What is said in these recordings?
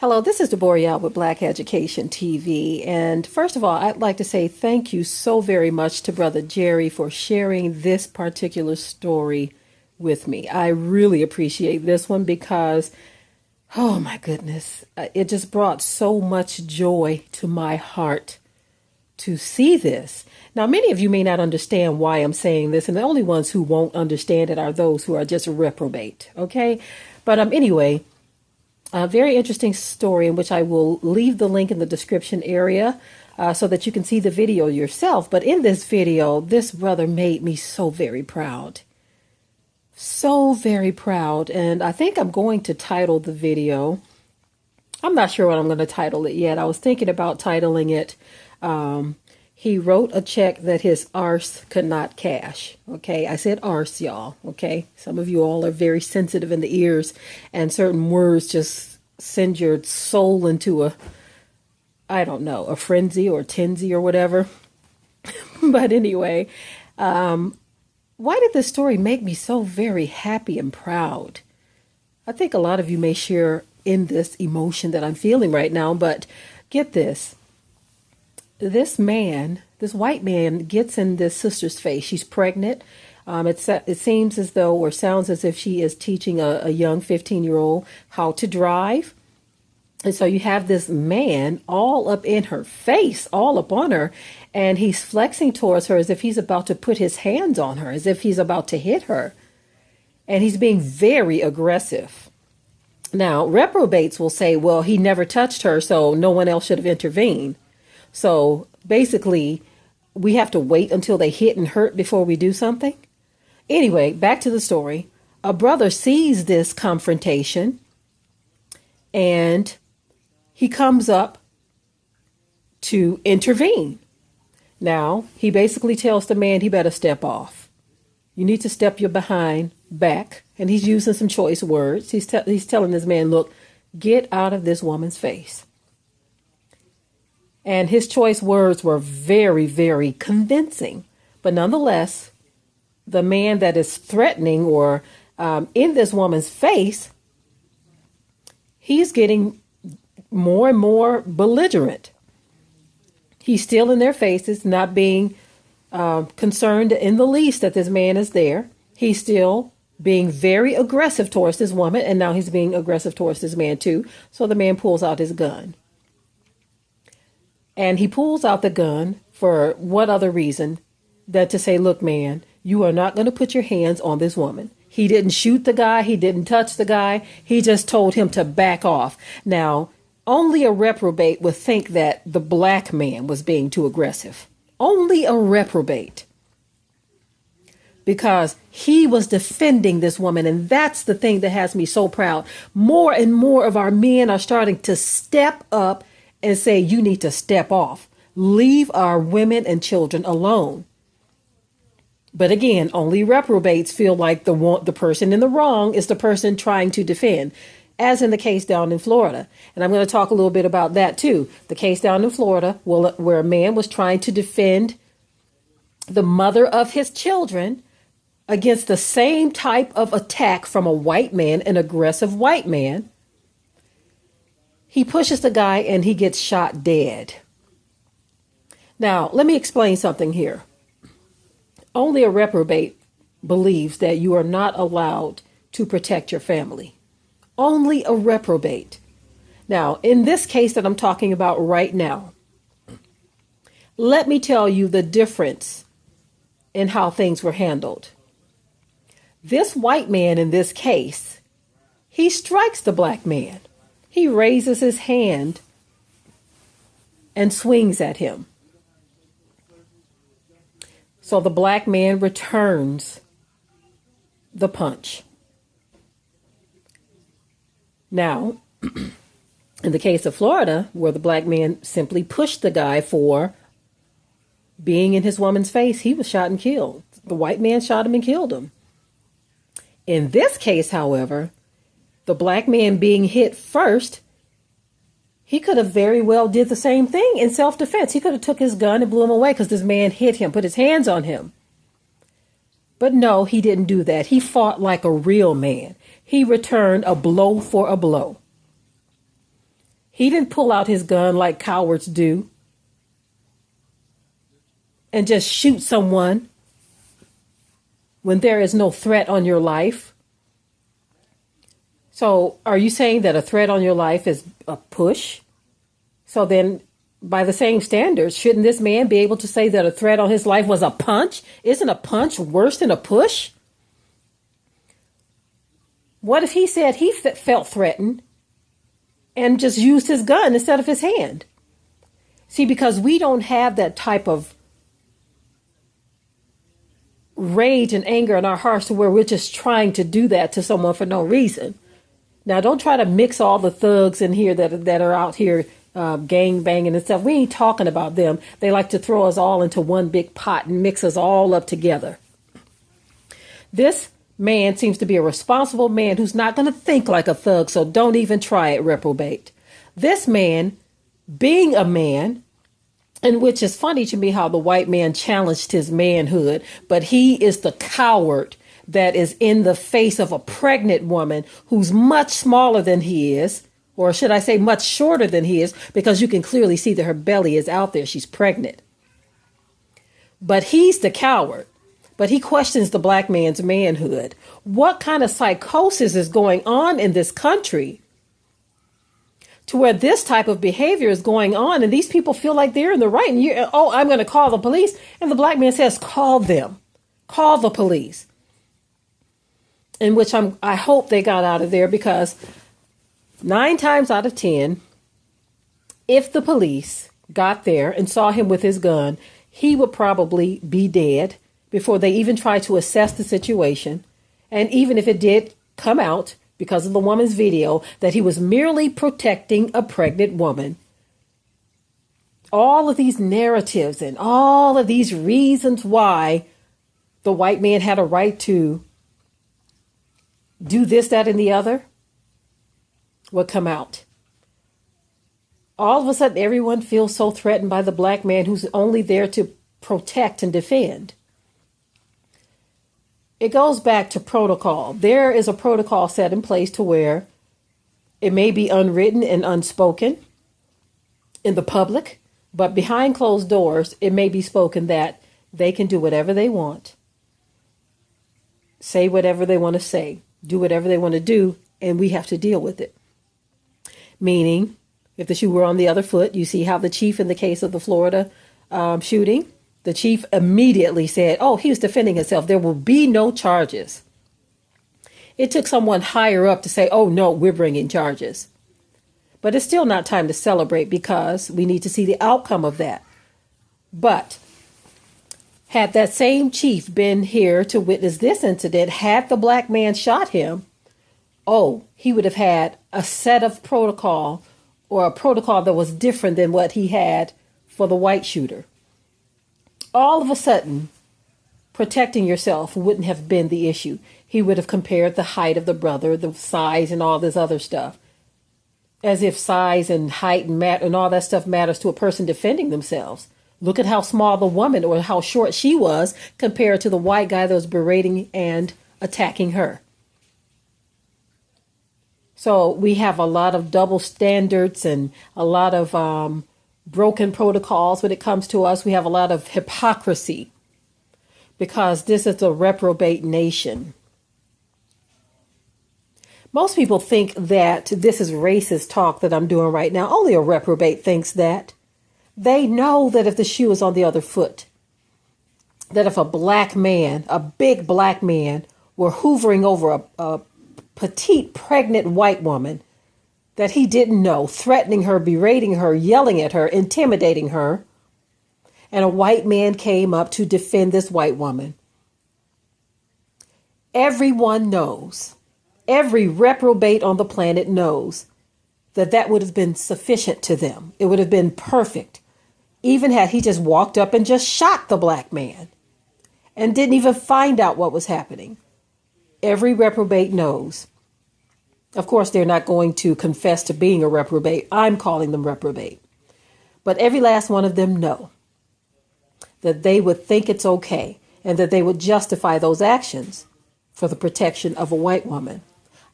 Hello, this is Deborah with Black Education TV. And first of all, I'd like to say thank you so very much to Brother Jerry for sharing this particular story with me. I really appreciate this one because, oh my goodness, it just brought so much joy to my heart to see this. Now, many of you may not understand why I'm saying this, and the only ones who won't understand it are those who are just reprobate, okay? But anyway, a very interesting story in which I will leave the link in the description area so that you can see the video yourself. But in this video, this brother made me so very proud. So very proud. And I think I'm going to title the video. I'm not sure what I'm going to title it yet. I was thinking about titling it, he wrote a check that his ARSE could not cash. Okay, I said ARSE, y'all. Okay, some of you all are very sensitive in the ears, and certain words just send your soul into I don't know, a frenzy or tinsy or whatever. But anyway, why did this story make me so very happy and proud? I think a lot of you may share in this emotion that I'm feeling right now, but get this. This man, this white man, gets in this sister's face. She's pregnant. It seems as though, or sounds as if she is teaching a young 15-year-old how to drive. And so you have this man all up in her face, all up on her, and he's flexing towards her as if he's about to put his hands on her, as if he's about to hit her. And he's being very aggressive. Now, reprobates will say, well, he never touched her, so no one else should have intervened. So basically, we have to wait until they hit and hurt before we do something. Anyway, back to the story. A brother sees this confrontation and he comes up to intervene. Now, he basically tells the man he better step off. You need to step your behind back. And he's using some choice words. He's telling this man, look, get out of this woman's face. And his choice words were very, very convincing. But nonetheless, the man that is threatening or in this woman's face, he's getting more and more belligerent. He's still in their faces, not being concerned in the least that this man is there. He's still being very aggressive towards this woman. And now he's being aggressive towards this man, too. So the man pulls out his gun. And he pulls out the gun for what other reason than to say, look, man, you are not going to put your hands on this woman. He didn't shoot the guy. He didn't touch the guy. He just told him to back off. Now, only a reprobate would think that the black man was being too aggressive. Only a reprobate. Because he was defending this woman. And that's the thing that has me so proud. More and more of our men are starting to step up and say, you need to step off. Leave our women and children alone. But again, only reprobates feel like the person in the wrong is the person trying to defend, as in the case down in Florida. And I'm going to talk a little bit about that, too. The case down in Florida, where a man was trying to defend the mother of his children against the same type of attack from a white man, an aggressive white man. He pushes the guy and he gets shot dead. Now, let me explain something here. Only a reprobate believes that you are not allowed to protect your family. Only a reprobate. Now, in this case that I'm talking about right now, let me tell you the difference in how things were handled. This white man in this case, he strikes the black man. He raises his hand and swings at him. So the black man returns the punch. Now, in the case of Florida, where the black man simply pushed the guy for being in his woman's face, he was shot and killed. The white man shot him and killed him. In this case, however, the black man being hit first, he could have very well did the same thing in self-defense. He could have took his gun and blew him away because this man hit him, put his hands on him. But no, he didn't do that. He fought like a real man. He returned a blow for a blow. He didn't pull out his gun like cowards do and just shoot someone when there is no threat on your life. So are you saying that a threat on your life is a push? So then, by the same standards, shouldn't this man be able to say that a threat on his life was a punch? Isn't a punch worse than a push? What if he said he felt threatened and just used his gun instead of his hand? See, because we don't have that type of rage and anger in our hearts to where we're just trying to do that to someone for no reason. Now, don't try to mix all the thugs in here that are out here gang banging and stuff. We ain't talking about them. They like to throw us all into one big pot and mix us all up together. This man seems to be a responsible man who's not going to think like a thug, so don't even try it, reprobate. This man, being a man, and which is funny to me how the white man challenged his manhood, but he is the coward that is in the face of a pregnant woman who's much smaller than he is, or should I say much shorter than he is, because you can clearly see that her belly is out there. She's pregnant. But he's the coward. But he questions the black man's manhood. What kind of psychosis is going on in this country to where this type of behavior is going on and these people feel like they're in the right? And I'm going to call the police. And the black man says, call them. Call the police. In which I hope they got out of there, because 9 times out of 10, if the police got there and saw him with his gun, he would probably be dead before they even tried to assess the situation. And even if it did come out, because of the woman's video, that he was merely protecting a pregnant woman, all of these narratives and all of these reasons why the white man had a right to do this, that, and the other would come out. All of a sudden, everyone feels so threatened by the black man who's only there to protect and defend. It goes back to protocol. There is a protocol set in place to where it may be unwritten and unspoken in the public, but behind closed doors, it may be spoken that they can do whatever they want, say whatever they want to say, do whatever they want to do, and we have to deal with it. Meaning, if the shoe were on the other foot, you see how the chief in the case of the Florida shooting, the chief immediately said, he was defending himself. There will be no charges. It took someone higher up to say, no, we're bringing charges. But it's still not time to celebrate, because we need to see the outcome of that. But had that same chief been here to witness this incident, had the black man shot him, he would have had a set of protocol, or a protocol that was different than what he had for the white shooter. All of a sudden, protecting yourself wouldn't have been the issue. He would have compared the height of the brother, the size, and all this other stuff, as if size and height and all that stuff matters to a person defending themselves. Look at how small the woman, or how short she was, compared to the white guy that was berating and attacking her. So we have a lot of double standards and a lot of broken protocols when it comes to us. We have a lot of hypocrisy, because this is a reprobate nation. Most people think that this is racist talk that I'm doing right now. Only a reprobate thinks that. They know that if the shoe is on the other foot, that if a black man, a big black man, were hoovering over a petite pregnant white woman that he didn't know, threatening her, berating her, yelling at her, intimidating her, and a white man came up to defend this white woman, everyone knows, every reprobate on the planet knows that that would have been sufficient to them. It would have been perfect, even had he just walked up and just shot the black man and didn't even find out what was happening. Every reprobate knows. Of course, they're not going to confess to being a reprobate. I'm calling them reprobate. But every last one of them know that they would think it's okay and that they would justify those actions for the protection of a white woman.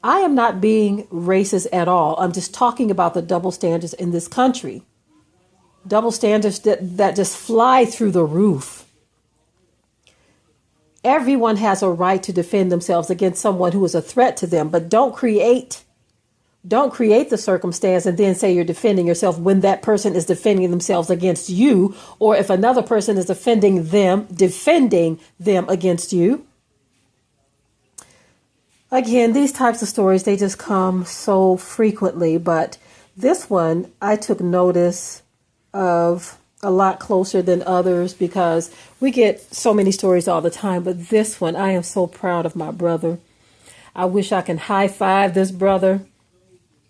I am not being racist at all. I'm just talking about the double standards in this country. Double standards that just fly through the roof. Everyone has a right to defend themselves against someone who is a threat to them, but don't create the circumstance and then say you're defending yourself when that person is defending themselves against you, or if another person is defending them against you. Again, these types of stories, they just come so frequently, but this one I took notice of a lot closer than others because we get so many stories all the time, but this one, I am so proud of my brother. I wish I can high five this brother,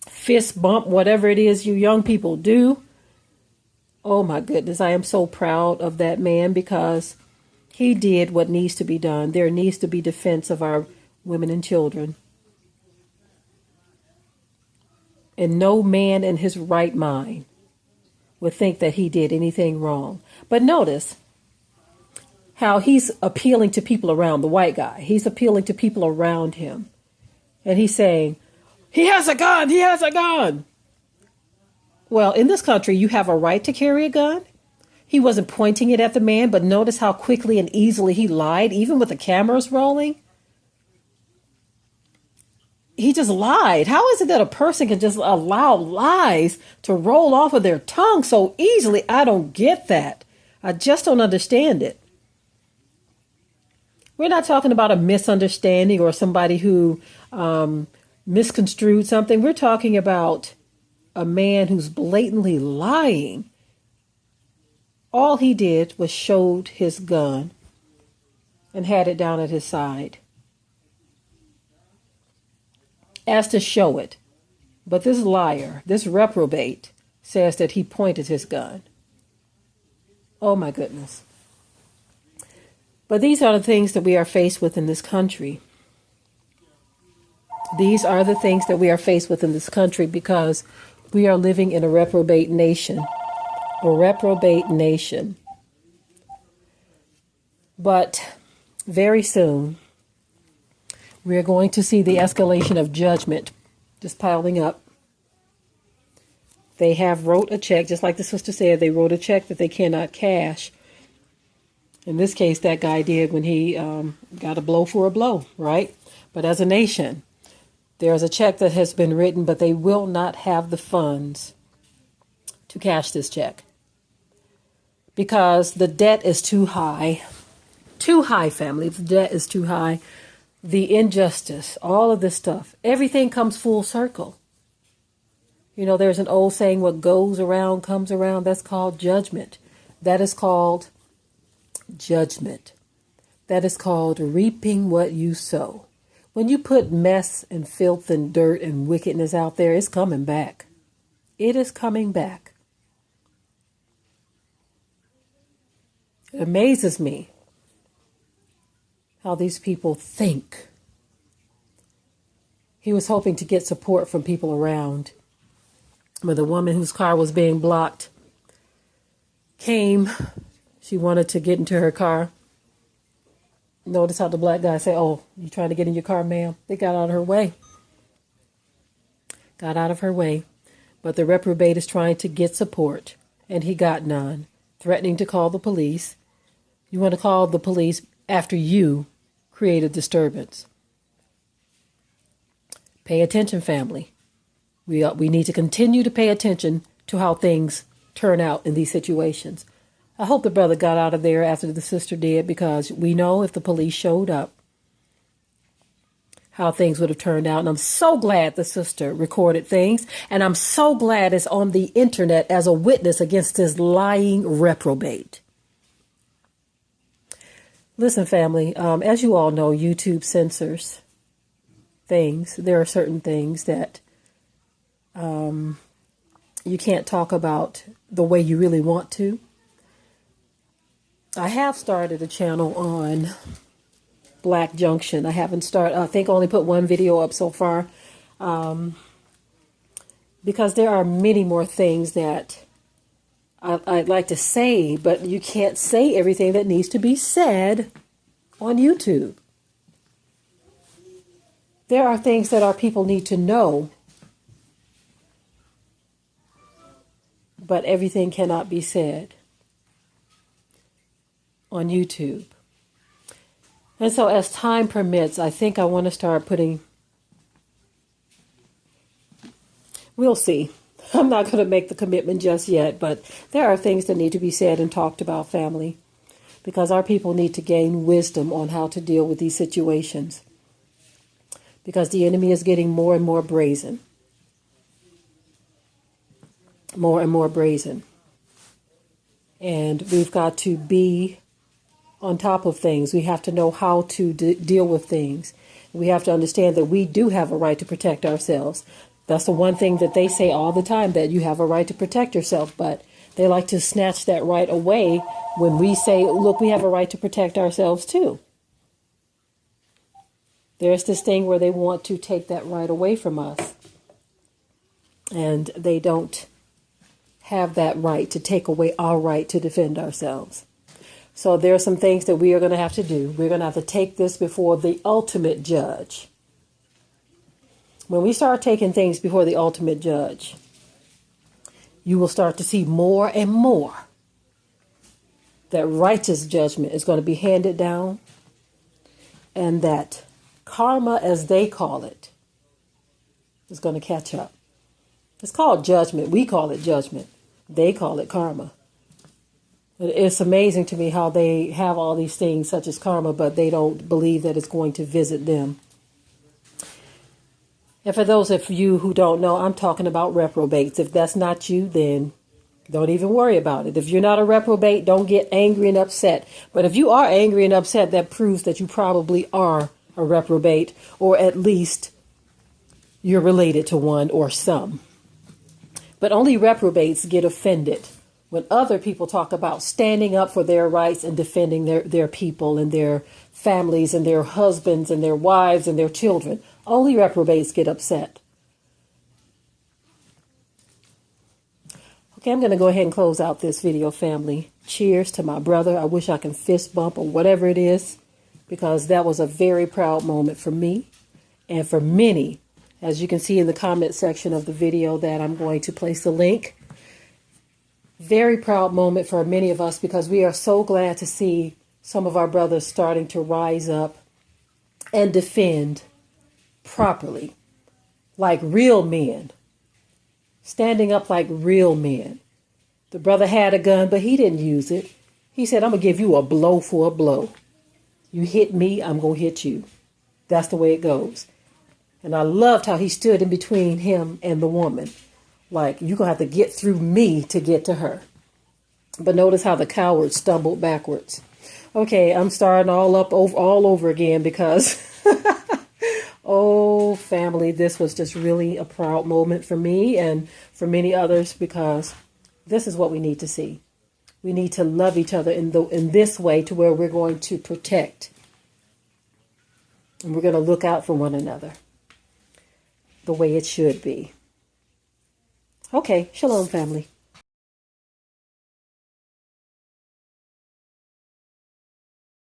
fist bump, whatever it is you young people do. Oh my goodness, I am so proud of that man because he did what needs to be done. There needs to be defense of our women and children. And no man in his right mind would think that he did anything wrong. But notice how he's appealing to people around the white guy. He's appealing to people around him. And he's saying, he has a gun, he has a gun. Well, in this country, you have a right to carry a gun. He wasn't pointing it at the man, but notice how quickly and easily he lied, even with the cameras rolling. He just lied. How is it that a person can just allow lies to roll off of their tongue so easily? I don't get that. I just don't understand it. We're not talking about a misunderstanding or somebody who misconstrued something. We're talking about a man who's blatantly lying. All he did was showed his gun and had it down at his side, as to show it. But this liar, this reprobate, says that he pointed his gun. Oh my goodness. But these are the things that we are faced with in this country. These are the things that we are faced with in this country because we are living in a reprobate nation. A reprobate nation. But very soon, we're going to see the escalation of judgment just piling up. They have wrote a check, just like the sister said, they wrote a check that they cannot cash. In this case, that guy did when he got a blow for a blow, right? But as a nation, there's a check that has been written, but they will not have the funds to cash this check because the debt is too high. Too high, family. The debt is too high. The injustice, all of this stuff, everything comes full circle. You know, there's an old saying, what goes around comes around. That's called judgment. That is called judgment. That is called reaping what you sow. When you put mess and filth and dirt and wickedness out there, it's coming back. It is coming back. It amazes me how these people think. He was hoping to get support from people around. When the woman whose car was being blocked came, she wanted to get into her car. Notice how the black guy said, "Oh, you trying to get in your car, ma'am?" They got out of her way. Got out of her way. But the reprobate is trying to get support, and he got none, threatening to call the police. You want to call the police after you create a disturbance. Pay attention, family. We need to continue to pay attention to how things turn out in these situations. I hope the brother got out of there after the sister did, because we know if the police showed up, how things would have turned out. And I'm so glad the sister recorded things, and I'm so glad it's on the internet as a witness against this lying reprobate. Listen, family, as you all know, YouTube censors things. There are certain things that you can't talk about the way you really want to. I have started a channel on Black Junction. I think I only put one video up so far, because there are many more things that I'd like to say, but you can't say everything that needs to be said on YouTube. There are things that our people need to know, but everything cannot be said on YouTube. And so as time permits, I think I want to start we'll see. I'm not going to make the commitment just yet, but there are things that need to be said and talked about, family, because our people need to gain wisdom on how to deal with these situations, because the enemy is getting more and more brazen. More and more brazen. And we've got to be on top of things. We have to know how to deal with things. We have to understand that we do have a right to protect ourselves. That's the one thing that they say all the time, that you have a right to protect yourself, but they like to snatch that right away when we say, look, we have a right to protect ourselves too. There's this thing where they want to take that right away from us, and they don't have that right to take away our right to defend ourselves. So there are some things that we are going to have to do. We're going to have to take this before the ultimate judge. When we start taking things before the ultimate judge, you will start to see more and more that righteous judgment is going to be handed down, and that karma, as they call it, is going to catch up. It's called judgment. We call it judgment. They call it karma. It's amazing to me how they have all these things such as karma, but they don't believe that it's going to visit them. And for those of you who don't know, I'm talking about reprobates. If that's not you, then don't even worry about it. If you're not a reprobate, don't get angry and upset. But if you are angry and upset, that proves that you probably are a reprobate, or at least you're related to one or some. But only reprobates get offended when other people talk about standing up for their rights and defending their people and their families and their husbands and their wives and their children. Only reprobates get upset. Okay, I'm going to go ahead and close out this video, family. Cheers to my brother. I wish I can fist bump or whatever it is, because that was a very proud moment for me and for many. As you can see in the comment section of the video that I'm going to place the link. Very proud moment for many of us, because we are so glad to see some of our brothers starting to rise up and defend properly, like real men, standing up like real men. The brother had a gun, but he didn't use it. He said, I'm going to give you a blow for a blow. You hit me, I'm going to hit you. That's the way it goes. And I loved how he stood in between him and the woman. Like, you're going to have to get through me to get to her. But notice how the coward stumbled backwards. Okay, I'm starting all over again because, oh, family, this was just really a proud moment for me and for many others, because this is what we need to see. We need to love each other in this way, to where we're going to protect. And we're going to look out for one another the way it should be. Okay, shalom, family.